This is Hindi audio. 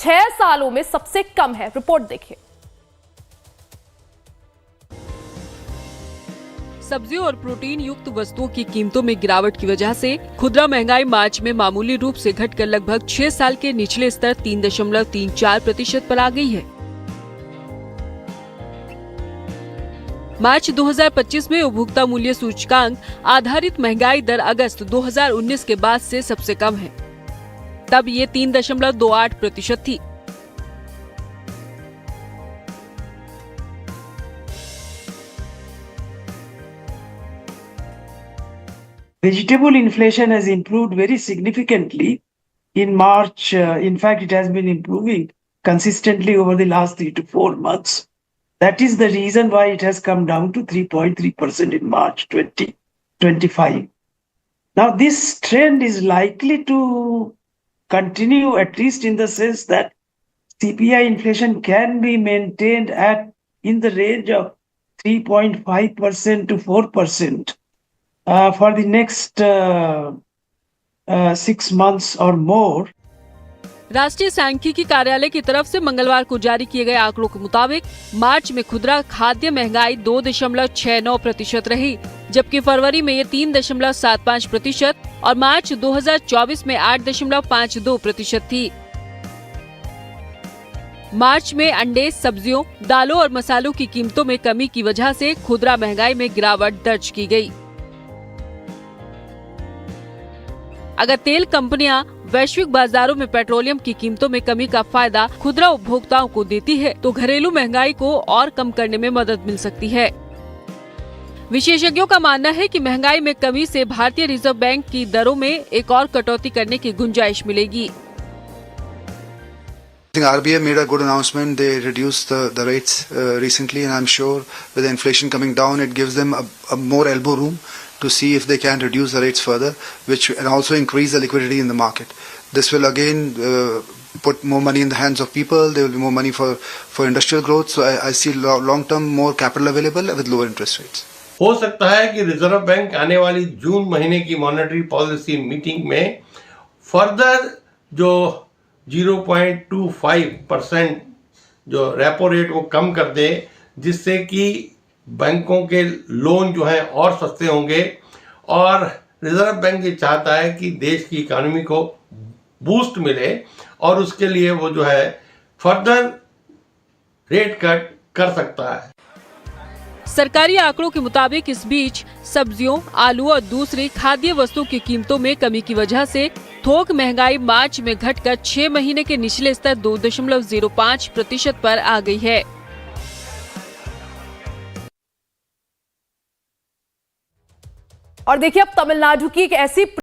6 सालों में सबसे कम है। रिपोर्ट देखिए। सब्जियों और प्रोटीन युक्त वस्तुओं की कीमतों में गिरावट की वजह से खुदरा महंगाई मार्च में मामूली रूप से घटकर लगभग 6 साल के निचले स्तर 3.34% पर आ गई है। मार्च 2025 में उपभोक्ता मूल्य सूचकांक आधारित महंगाई दर अगस्त 2019 के बाद से सबसे कम है। तब ये 3.28% थी। Vegetable inflation has improved very significantly in March. In fact, it has been improving consistently over the last 3 to 4 months. That is the reason why it has come down to 3.3% in March 2025. Now, this trend is likely to continue, at least in the sense that CPI inflation can be maintained at in the range of 3.5% to 4%. For the next 6 months or more. राष्ट्रीय सांख्यिकी कार्यालय की तरफ से मंगलवार को जारी किए गए आंकड़ों के मुताबिक मार्च में खुदरा खाद्य महंगाई 2.69% रही, जबकि फरवरी में ये 3.75% और मार्च 2024 में 8.52% थी। मार्च में अंडे, सब्जियों, दालों और मसालों की कीमतों में कमी की वजह से खुदरा महंगाई में गिरावट दर्ज की गई। अगर तेल कंपनियां वैश्विक बाजारों में पेट्रोलियम की कीमतों में कमी का फायदा खुदरा उपभोक्ताओं को देती है, तो घरेलू महंगाई को और कम करने में मदद मिल सकती है। विशेषज्ञों का मानना है कि महंगाई में कमी से भारतीय रिजर्व बैंक की दरों में एक और कटौती करने की गुंजाइश मिलेगी। I think RBI made a good announcement. They reduced the rates recently, and I'm sure with the inflation coming down, it gives them a more elbow room to see if they can reduce the rates further, which and also increase the liquidity in the market. This will again put more money in the hands of people. There will be more money for industrial growth. So I see long term more capital available with lower interest rates. हो सकता है कि रिजर्व बैंक आने वाली जून महीने की मॉनेटरी पॉलिसी मीटिंग में फर्दर जो 0.25% जो रेपो रेट वो कम कर दे, जिससे कि बैंकों के लोन जो हैं और सस्ते होंगे। और रिजर्व बैंक ये चाहता है कि देश की इकोनॉमी को बूस्ट मिले और उसके लिए वो जो है फर्दर रेट कट कर सकता है। सरकारी आंकड़ों के मुताबिक इस बीच सब्जियों, आलू और दूसरी खाद्य वस्तुओं की कीमतों में कमी की वजह से थोक महंगाई मार्च में घटकर 6 महीने के निचले स्तर 2.05% पर आ गई है। और देखिए, अब तमिलनाडु की एक ऐसी